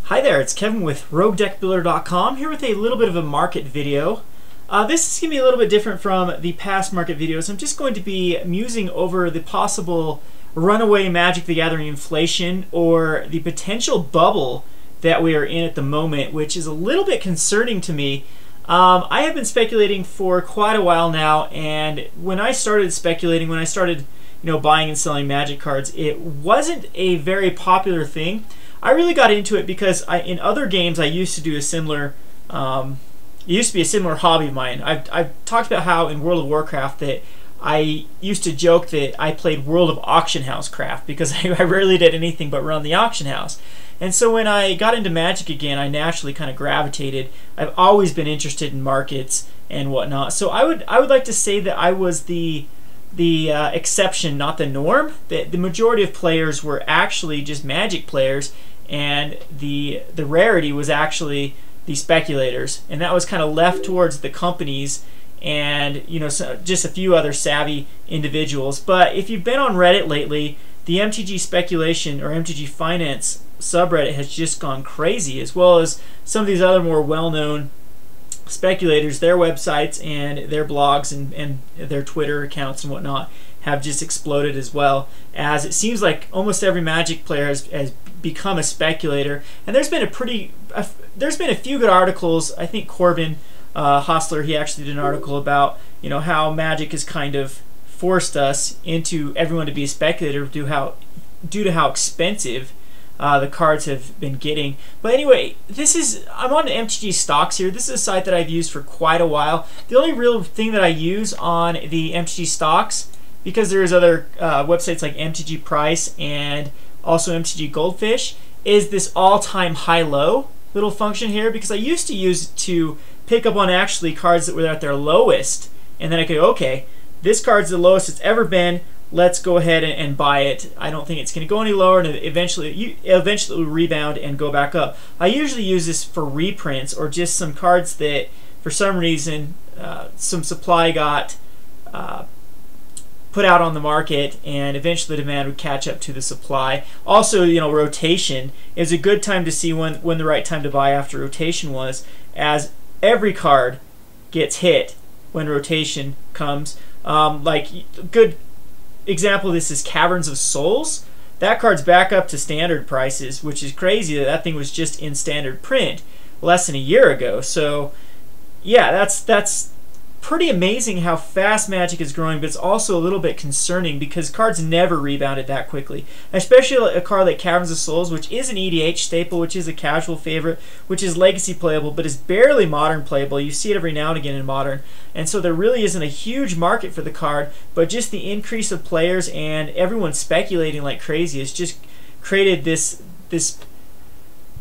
Hi there, it's Kevin with RogueDeckBuilder.com here with a little bit of a market video. This is going to be a little bit different from the past market videos. I'm just going to be musing over the possible runaway Magic the Gathering inflation or the potential bubble that we are in at the moment, which is a little bit concerning to me. I have been speculating for quite a while now, and when I started speculating, when I started buying and selling Magic cards, it wasn't a very popular thing. I really got into it because in other games I used to do a similar, it used to be a similar hobby of mine. I've talked about how in World of Warcraft that I used to joke that I played World of Auction House Craft because I rarely did anything but run the auction house. And so when I got into Magic again, I naturally kind of gravitated. I've always been interested in markets and whatnot. So I would like to say that I was the exception, not the norm. The majority of players were actually just Magic players, and the rarity was actually the speculators, and that was kind of left towards the companies and just a few other savvy individuals. But if you've been on Reddit lately, the MTG speculation or MTG finance subreddit has just gone crazy, as well as some of these other more well-known speculators. Their websites and their blogs and their Twitter accounts and whatnot have just exploded, as well as it seems like almost every Magic player has become a speculator. And there's been a few good articles. I think Corbin Hostler, he actually did an article about how Magic has kind of forced us into everyone to be a speculator due to how expensive the cards have been getting. But anyway, I'm on the MTG stocks here. This is a site that I've used for quite a while. The only real thing that I use on the MTG stocks, because there's other websites like MTG Price and also MTG Goldfish, is this all-time high-low little function here, because I used to use it to pick up on actually cards that were at their lowest, and then I could go, okay, this card's the lowest it's ever been. Let's go ahead and buy it. I don't think it's going to go any lower, and eventually it will rebound and go back up. I usually use this for reprints or just some cards that, for some reason, some supply got put out on the market, and eventually the demand would catch up to the supply. Also, rotation is a good time to see when the right time to buy after rotation was, as every card gets hit when rotation comes. Like good example of this is Caverns of Souls. That card's back up to standard prices, which is crazy that thing was just in standard print less than a year ago. So yeah, that's pretty amazing how fast Magic is growing, but it's also a little bit concerning because cards never rebounded that quickly. Especially a card like Caverns of Souls, which is an EDH staple, which is a casual favorite, which is legacy playable, but is barely modern playable. You see it every now and again in modern. And so there really isn't a huge market for the card, but just the increase of players and everyone speculating like crazy has just created this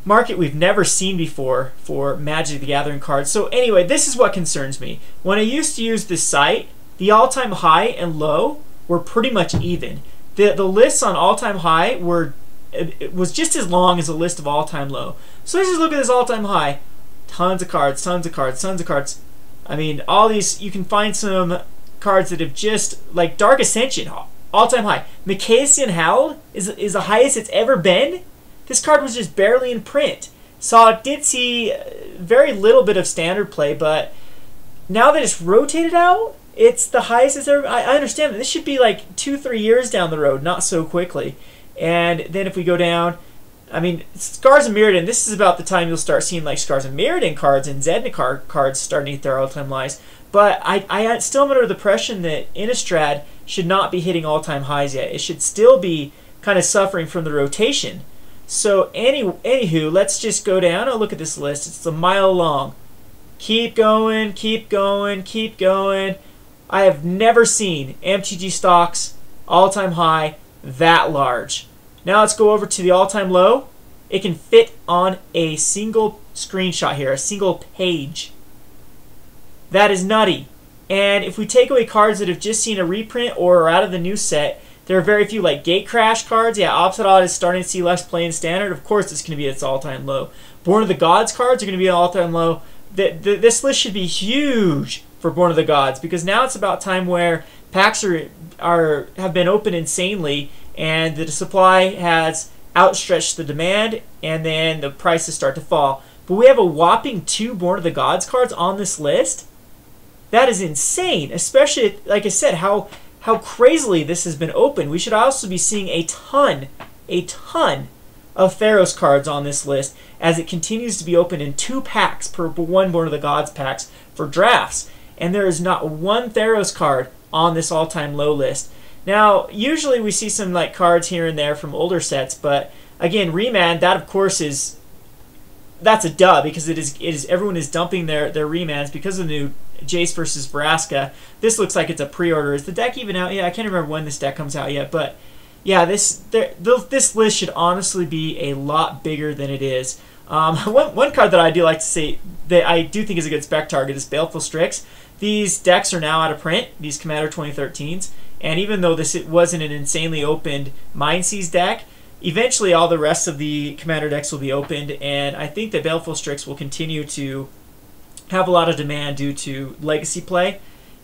market we've never seen before for Magic the Gathering cards. So anyway, this is what concerns me. When I used to use this site, the all-time high and low were pretty much even. The lists on all-time high was just as long as the list of all-time low. So let's just look at this all-time high. Tons of cards, tons of cards, tons of cards. I mean, all these, you can find some cards that have just, like Dark Ascension, all-time high. Mikacian Howl is the highest it's ever been. This card was just barely in print. So it did see very little bit of standard play, but now that it's rotated out, it's the highest it's ever. I understand that this should be like 2-3 years down the road, not so quickly. And then if we go down, I mean, Scars of Mirrodin, this is about the time you'll start seeing like Scars of Mirrodin cards and Zendikar cards starting to hit their all-time highs. But I still am under the impression that Innistrad should not be hitting all-time highs yet. It should still be kind of suffering from the rotation. So anywho, let's just go down and look at this list. It's a mile long. Keep going, keep going, keep going. I have never seen MTG stocks all-time high that large. Now let's go over to the all-time low. It can fit on a single screenshot here, a single page. That is nutty. And if we take away cards that have just seen a reprint or are out of the new set, there are very few like Gate Crash cards. Yeah, Opposite Odd is starting to see less play in standard. Of course, it's going to be its all-time low. Born of the Gods cards are going to be an all-time low. This list should be huge for Born of the Gods, because now it's about time where packs have been open insanely, and the supply has outstretch the demand, and then the prices start to fall. But we have a whopping 2 Born of the Gods cards on this list. That is insane, especially, like I said, how crazily this has been opened. We should also be seeing a ton of Theros cards on this list as it continues to be opened in 2 packs per 1 Born of the Gods packs for drafts. And there is not one Theros card on this all-time low list. Now, usually we see some like cards here and there from older sets, but again, Remand, that of course that's a dub because it is everyone is dumping their remands because of the new Jace versus Vraska. This looks like it's a pre-order. Is the deck even out yet? I can't remember when this deck comes out yet, but yeah, this list should honestly be a lot bigger than it is. One card that I do like to say that I do think is a good spec target is Baleful Strix. These decks are now out of print, these Commander 2013s, and even though it wasn't an insanely opened Mindseize deck, eventually all the rest of the Commander decks will be opened, and I think that Baleful Strix will continue to have a lot of demand due to legacy play.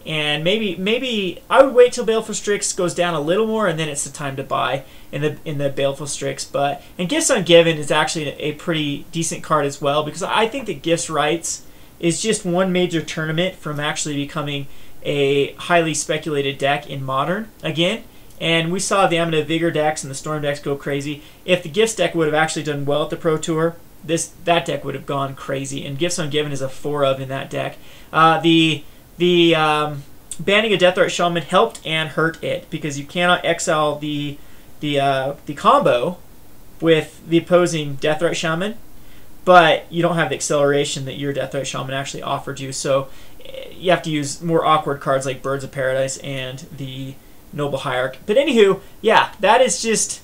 And maybe I would wait till Baleful Strix goes down a little more, and then it's the time to buy in the Baleful Strix. And Gifts Ungiven is actually a pretty decent card as well, because I think that Gifts Rights is just one major tournament from actually becoming a highly speculated deck in Modern again. And we saw the Amina Vigor decks and the Storm decks go crazy. If the Gifts deck would have actually done well at the Pro Tour, that deck would have gone crazy. And Gifts Ungiven is a 4 of in that deck. The banning a Deathrite Shaman helped and hurt it, because you cannot exile the combo with the opposing Deathrite Shaman, but you don't have the acceleration that your Deathrite Shaman actually offered you. So you have to use more awkward cards like Birds of Paradise and the Noble Hierarch. But anywho, yeah, this is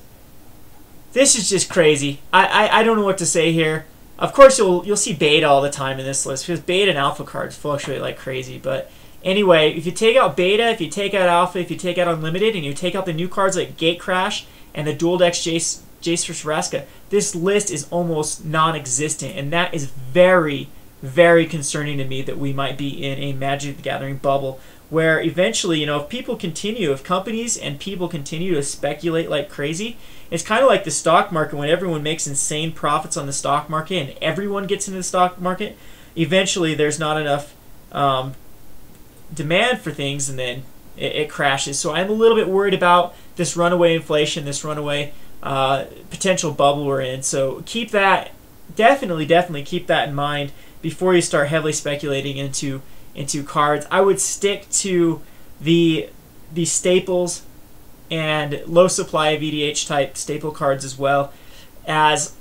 just crazy. I don't know what to say here. Of course, you'll see beta all the time in this list, because beta and alpha cards fluctuate like crazy. But anyway, if you take out beta, if you take out alpha, if you take out unlimited, and you take out the new cards like Gatecrash and the dual decks Jace vs. Vraska, this list is almost non-existent, and that is very, very concerning to me that we might be in a Magic the Gathering bubble where eventually, if companies and people continue to speculate like crazy, it's kind of like the stock market when everyone makes insane profits on the stock market and everyone gets into the stock market. Eventually, there's not enough demand for things, and then it crashes. So I'm a little bit worried about this runaway inflation, this runaway potential bubble we're in. So keep that, definitely keep that in mind before you start heavily speculating into cards. I would stick to the staples and low supply of EDH type staple cards, as well as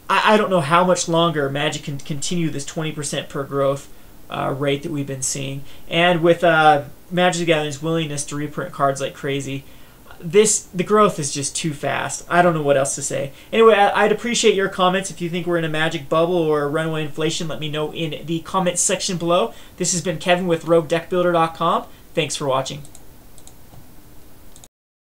I don't know how much longer Magic can continue this 20% per growth rate that we've been seeing. And with Magic the Gathering's willingness to reprint cards like crazy, the growth is just too fast. I don't know what else to say. Anyway, I'd appreciate your comments. If you think we're in a Magic bubble or runaway inflation, let me know in the comments section below. This has been Kevin with RogueDeckBuilder.com. Thanks for watching.